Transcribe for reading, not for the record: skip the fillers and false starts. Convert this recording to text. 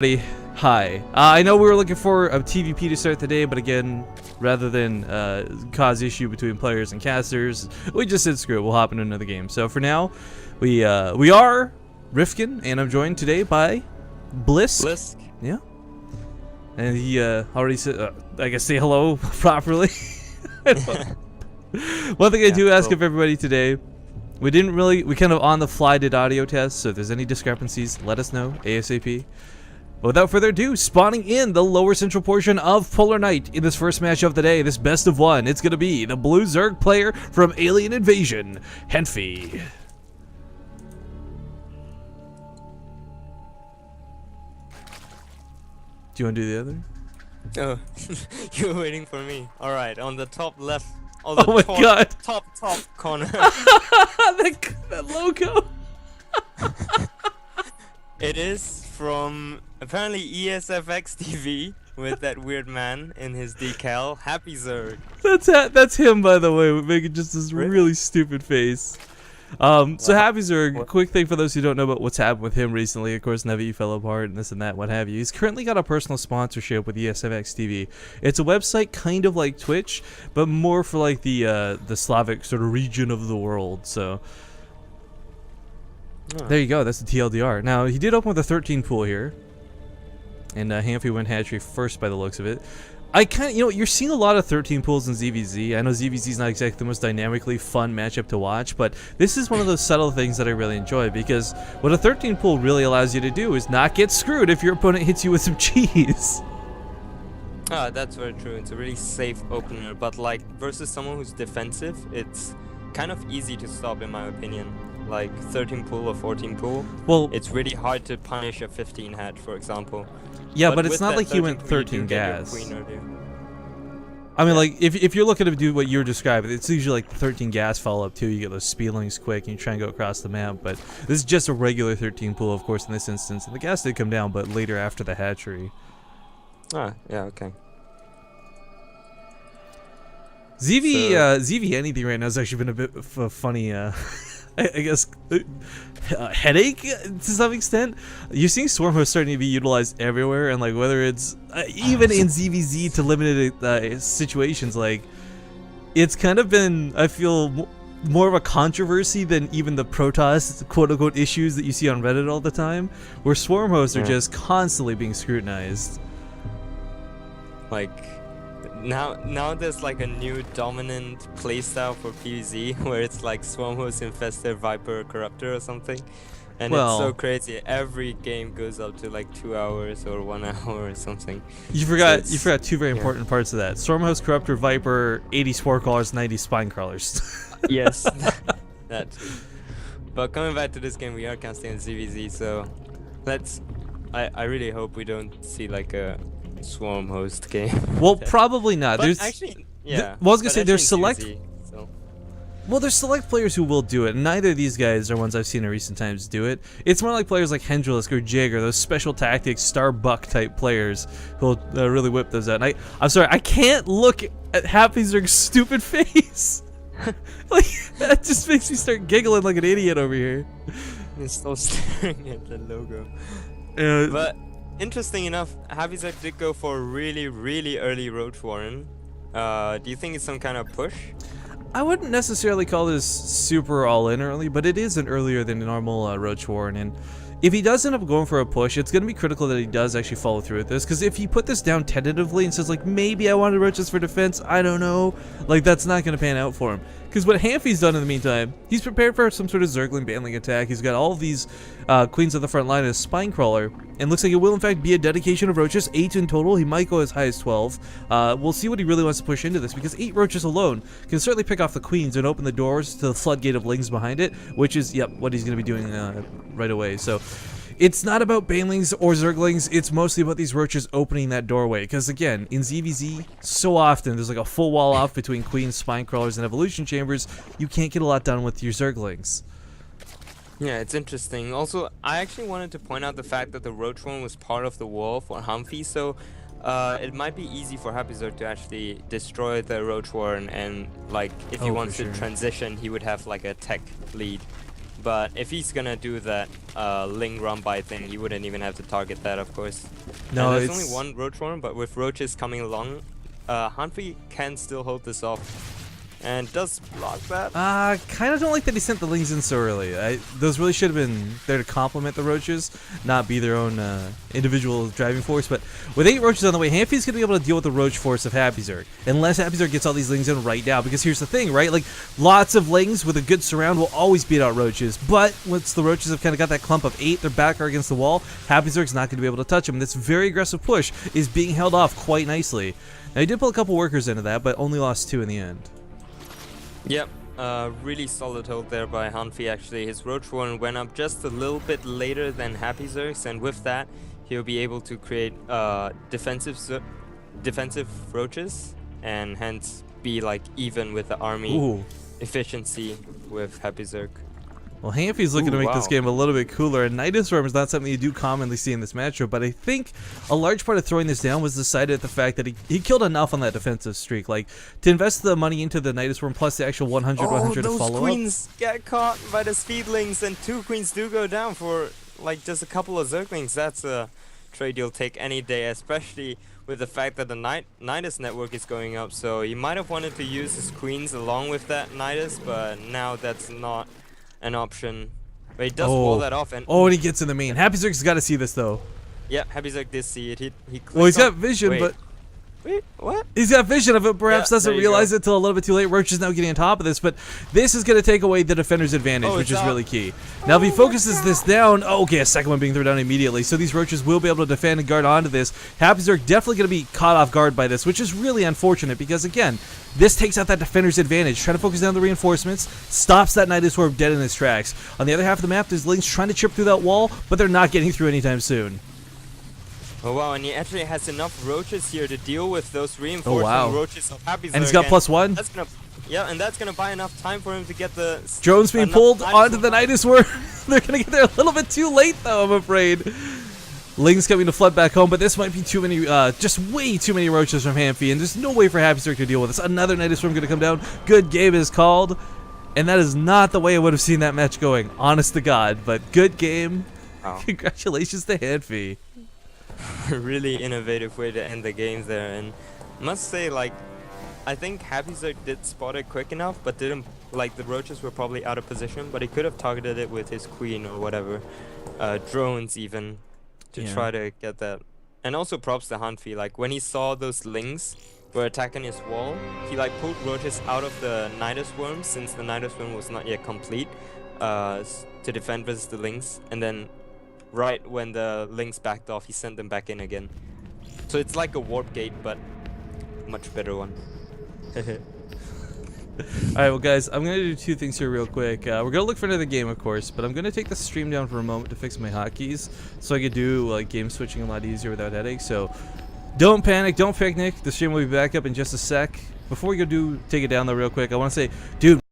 Hi. I know we were looking for a TVP to start the day, but again, rather than cause issue between players and casters, we just said screw it, we'll hop into another game. So for now, we are Rifkin, and I'm joined today by Blisk. Yeah. And he already said, I guess say hello properly. One thing I do ask of everybody today, we kind of on the fly did audio tests, so if there's any discrepancies, let us know ASAP. But without further ado, spawning in the lower central portion of Polar Night in this first match of the day, this best of one, it's going to be the blue Zerg player from Alien Invasion, Hanfy. Do you want to do the other? Oh, you were waiting for me. Alright, on the top left, on the top corner. that logo. It is from apparently ESFX TV with that weird man in his decal, Happyzerg. That's him, by the way, making just this really stupid face. So Happyzerg, quick thing for those who don't know about what's happened with him recently. Of course, Nevi fell apart and this and that, what have you. He's currently got a personal sponsorship with ESFX TV. It's a website kind of like Twitch, but more for like the Slavic sort of region of the world. So there you go. That's the TLDR. Now he did open with a 13 pool here, and Hanfy went hatchery first by the looks of it. I kind of, you're seeing a lot of 13 pools in ZVZ. I know ZVZ is not exactly the most dynamically fun matchup to watch, but this is one of those subtle things that I really enjoy, because what a 13 pool really allows you to do is not get screwed if your opponent hits you with some cheese. Ah, that's very true. It's a really safe opener, but like versus someone who's defensive, it's kind of easy to stop in my opinion. Like 13 pool or 14 pool, well, it's really hard to punish a 15 hatch, for example. Yeah, but it's not like he went 13 gas. I mean, like, if you're looking to do what you're describing, it's usually like the 13 gas follow-up too. You get those speedlings quick and you try and go across the map, but this is just a regular 13 pool, of course, in this instance. And the gas did come down, but later after the hatchery. Ah, yeah, okay. ZV anything right now has actually been a bit of a funny, I guess, headache to some extent. You're seeing Swarm Host starting to be utilized everywhere, and like whether it's even in ZVZ to limited situations, like it's kind of been, I feel, more of a controversy than even the Protoss quote-unquote issues that you see on Reddit all the time, where Swarm Hosts are just constantly being scrutinized. Like, now there's like a new dominant playstyle for PvZ where it's like Swarm Host, Infestor, Viper, Corruptor or something. And it's so crazy. Every game goes up to like 2 hours or 1 hour or something. You forgot two very important parts of that. Storm Host, Corruptor, Viper, 80 Spore Crawlers, 90 Spine Crawlers. Yes. That too. But coming back to this game, we are casting on ZVZ, so I really hope we don't see like a Swarm Host game. Well, probably not. But there's actually, yeah. Well, I was gonna say there's select. ZVZ, so. Well, there's select players who will do it. Neither of these guys are ones I've seen in recent times do it. It's more like players like Hendrilisk or Jig or those special tactics Starbuck type players who'll really whip those out. And I'm sorry, I can't look at Happyzerg's stupid face. Like that just makes me start giggling like an idiot over here. He's still staring at the logo. But interesting enough, Happyzerg did go for a really, really early Roach Warren. Do you think it's some kind of push? I wouldn't necessarily call this super all-in early, but it is an earlier than normal Roach Warren. And if he does end up going for a push, it's going to be critical that he does actually follow through with this. Because if he put this down tentatively and says, like, maybe I want to roach this for defense, I don't know, like, that's not going to pan out for him. Because what Hanfy's done in the meantime, he's prepared for some sort of Zergling Baneling attack. He's got all of these Queens on the front line and a Spine Crawler. And looks like it will, in fact, be a dedication of roaches, 8 in total. He might go as high as 12. We'll see what he really wants to push into this, because 8 roaches alone can certainly pick off the Queens and open the doors to the floodgate of Lings behind it, which is, yep, what he's going to be doing right away. So it's not about Banelings or Zerglings, it's mostly about these roaches opening that doorway. Because again, in ZVZ, so often there's like a full wall off between Queens, Spine Crawlers, and Evolution Chambers. You can't get a lot done with your Zerglings. Yeah, it's interesting. Also, I actually wanted to point out the fact that the Roach one was part of the wall for Hanfy, so it might be easy for Happyzerg to actually destroy the Roach Warren, and like if he wants to transition, he would have like a tech lead. But if he's gonna do that Ling run by thing, he wouldn't even have to target that, of course. No, and there's it's only one Roach Warren, but with Roaches coming along, Hanfy can still hold this off. And does block that. Kind of don't like that he sent the Lings in so early. Those really should have been there to complement the Roaches, not be their own individual driving force. But with 8 Roaches on the way, Hanfy's going to be able to deal with the Roach force of Happyzerg. Unless Happyzerg gets all these Lings in right now. Because here's the thing, right? Like, lots of Lings with a good surround will always beat out Roaches. But once the Roaches have kind of got that clump of 8, their back are against the wall, Happyzerg's not going to be able to touch them. This very aggressive push is being held off quite nicely. Now, he did pull a couple workers into that, but only lost 2 in the end. Yep, really solid hold there by Hanfy actually. His Roach Warren went up just a little bit later than Happyzerg's, and with that, he'll be able to create defensive Roaches, and hence be like even with the army efficiency with Happyzerg. Well, Hanfy's looking to make this game a little bit cooler, and Nidus Worm is not something you do commonly see in this matchup, but I think a large part of throwing this down was decided at the fact that he killed enough on that defensive streak. Like, to invest the money into the Nidus Worm plus the actual 100 to follow up. Those queens get caught by the speedlings, and 2 queens do go down for like just a couple of Zerglings. That's a trade you'll take any day, especially with the fact that the Nidus network is going up. So he might have wanted to use his queens along with that Nidus, but now that's not an option. But he does wall that off, and and he gets in the main. Happyzerg's got to see this though. Yeah, Happyzerg did see it. He well, he's got vision, but wait, what? He's got vision of it, perhaps doesn't realize it till a little bit too late. Roach is now getting on top of this, but this is going to take away the defender's advantage, which is really key. Now, if he focuses this down, okay, a second one being thrown down immediately, so these Roaches will be able to defend and guard onto this. Happyzerg definitely going to be caught off guard by this, which is really unfortunate because, again, this takes out that defender's advantage. Trying to focus down the reinforcements stops that Nidus Orb dead in his tracks. On the other half of the map, there's Lings trying to chip through that wall, but they're not getting through anytime soon. Oh wow, and he actually has enough Roaches here to deal with those reinforcing Roaches of Happyzerg. And he's got +1. That's gonna, yeah, and that's gonna buy enough time for him to get the drones being pulled onto the Nidus Worm. They're gonna get there a little bit too late though, I'm afraid. Ling's coming to flood back home, but this might be too many, just way too many Roaches from Hanfy, and there's no way for Happyzerg to deal with this. Another Nidus Worm gonna come down. Good game is called, and that is not the way I would have seen that match going, honest to God, but good game. Oh. Congratulations to Hanfy. Really innovative way to end the game there, and I must say, like, I think Happyzerg did spot it quick enough, but didn't, like, the Roaches were probably out of position, but he could have targeted it with his queen or whatever, drones even, to try to get that. And also props to Hanfy, like, when he saw those Lings were attacking his wall, he, like, pulled Roaches out of the Nidus Worm, since the Nidus Worm was not yet complete, to defend versus the Lings, and then right when the Lings backed off, he sent them back in again. So it's like a warp gate, but much better one. Alright, well guys, I'm going to do 2 things here real quick. We're going to look for another game, of course, but I'm going to take the stream down for a moment to fix my hotkeys so I could do like game switching a lot easier without headaches. So don't panic, don't panic. The stream will be back up in just a sec. Before we go take it down though real quick, I want to say, dude,